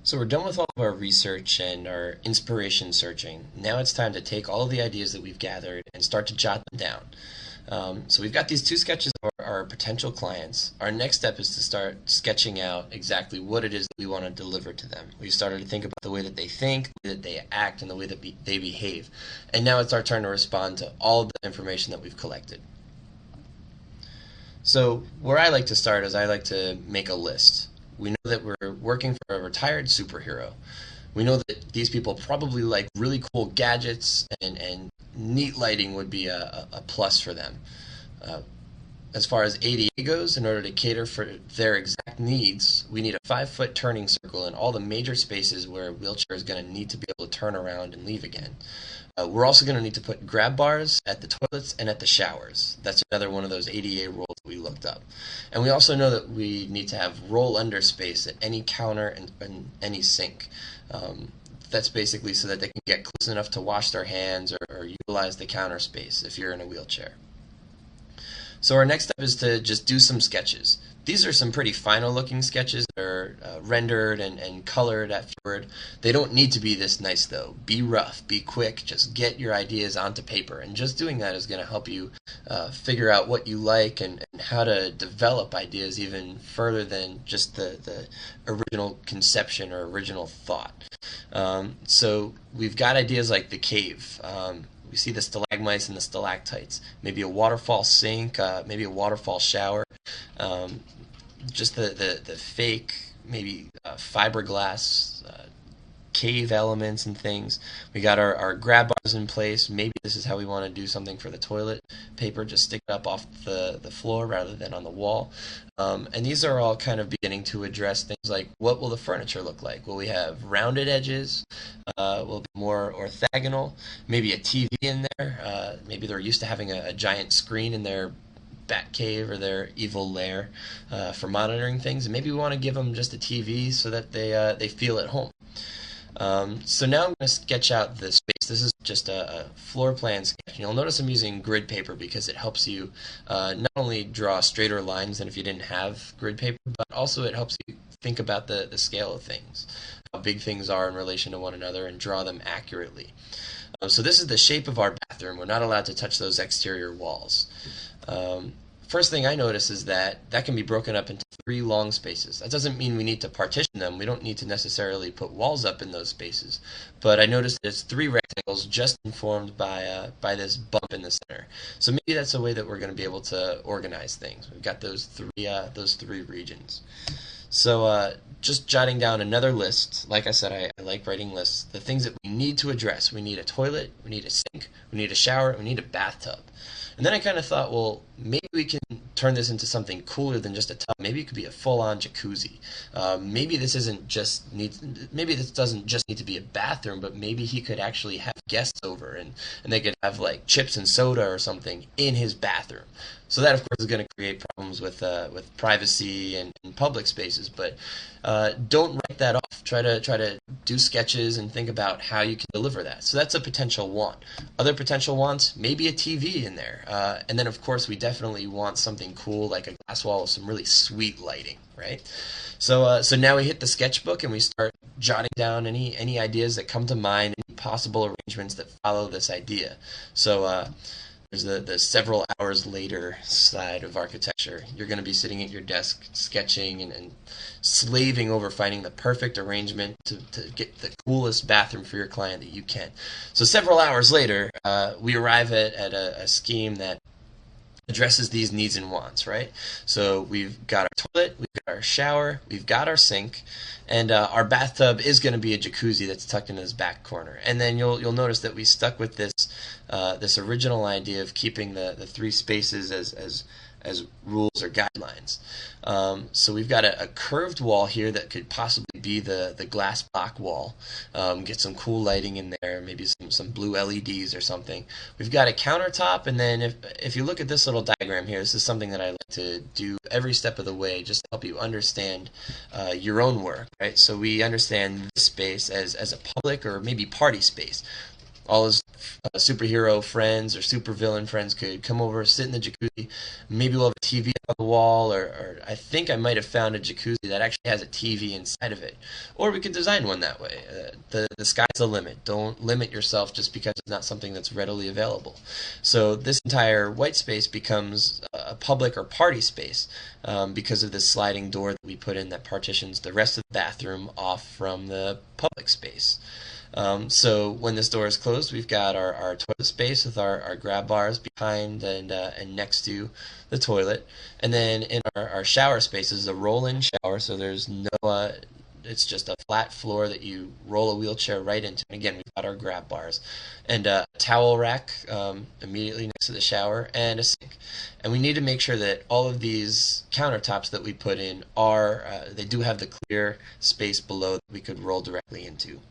So we're done with all of our research and our inspiration searching. Now it's time to take all of the ideas that we've gathered and start to jot them down. So we've got these two sketches of our potential clients. Our next step is to start sketching out exactly what it is that we want to deliver to them. We started to think about the way that they think, the way that they act, and the way that they behave. And now it's our turn to respond to all of the information that we've collected. So where I like to start is I like to make a list. We know that we're working for a retired superhero. We know that these people probably like really cool gadgets, and neat lighting would be a plus for them. Uh, as far as ADA goes, in order to cater for their exact needs, we need a 5-foot turning circle in all the major spaces where a wheelchair is going to need to be able to turn around and leave again. We're also going to need to put grab bars at the toilets and at the showers. That's another one of those ADA rules that we looked up. And we also know that we need to have roll under space at any counter and any sink. That's basically so that they can get close enough to wash their hands or utilize the counter space if you're in a wheelchair. So our next step is to just do some sketches. These are some pretty final looking sketches that are rendered and colored afterward. They don't need to be this nice though. Be rough, be quick, just get your ideas onto paper. And just doing that is going to help you figure out what you like and how to develop ideas even further than just the original conception or original thought. So we've got ideas like the cave. We see the stalagmites and the stalactites, maybe a waterfall sink, maybe a waterfall shower, just the fake, maybe fiberglass cave elements and things. We got our grab bars in place. Maybe this is how we want to do something for the toilet paper, just stick it up off the floor rather than on the wall. And these are all kind of beginning to address things like, what will the furniture look like? Will we have rounded edges? Will it be more orthogonal? Maybe a TV in there? Maybe they're used to having a giant screen in their bat cave or their evil lair for monitoring things. And maybe we want to give them just a TV so that they feel at home. So now I'm going to sketch out the space. This is just a floor plan sketch. And you'll notice I'm using grid paper because it helps you not only draw straighter lines than if you didn't have grid paper, but also it helps you think about the scale of things, how big things are in relation to one another, and draw them accurately. So this is the shape of our bathroom. We're not allowed to touch those exterior walls. First thing I notice is that can be broken up into 3 long spaces. That doesn't mean we need to partition them. We don't need to necessarily put walls up in those spaces. But I noticed that it's 3 rectangles just informed by this bump in the center. So maybe that's a way that we're going to be able to organize things. We've got those three regions. So just jotting down another list. Like I said, I like writing lists. The things that we need to address. We need a toilet, we need a sink, we need a shower, we need a bathtub. And then I kind of thought, well, maybe we can turn this into something cooler than just a tub. Maybe it could be a full-on jacuzzi. Maybe this doesn't just need to be a bathroom, but maybe he could actually have guests over and they could have like chips and soda or something in his bathroom. So that, of course, is going to create problems with privacy and public spaces. But don't write that off. Try to do sketches and think about how you can deliver that. So that's a potential want. Other potential wants, maybe a TV in there. And then, of course, we definitely want something cool like a glass wall with some really sweet lighting, right? So now we hit the sketchbook and we start jotting down any ideas that come to mind, any possible arrangements that follow this idea. So there's the several hours later side of architecture. You're going to be sitting at your desk sketching and slaving over finding the perfect arrangement to get the coolest bathroom for your client that you can. So several hours later, we arrive at a scheme that addresses these needs and wants, right? So we've got our toilet, we've got our shower, we've got our sink, and our bathtub is going to be a jacuzzi that's tucked in his back corner. And then you'll notice that we stuck with this original idea of keeping the 3 spaces as rules or guidelines. So we've got a curved wall here that could possibly be the glass block wall. Get some cool lighting in there, maybe some blue LEDs or something. We've got a countertop, and then if you look at this little diagram here, this is something that I like to do every step of the way just to help you understand your own work, right? So we understand this space as a public or maybe party space. All those superhero friends or supervillain friends could come over, sit in the jacuzzi. Maybe we'll have a TV on the wall, or I think I might have found a jacuzzi that actually has a TV inside of it. Or we could design one that way. The sky's the limit. Don't limit yourself just because it's not something that's readily available. So this entire white space becomes a public or party space because of this sliding door that we put in that partitions the rest of the bathroom off from the public space. So when this door is closed, we've got our toilet space with our grab bars behind and next to the toilet. And then in our shower space is a roll-in shower, so there's no it's just a flat floor that you roll a wheelchair right into. And again, we've got our grab bars and a towel rack immediately next to the shower and a sink. And we need to make sure that all of these countertops that we put in are they do have the clear space below that we could roll directly into.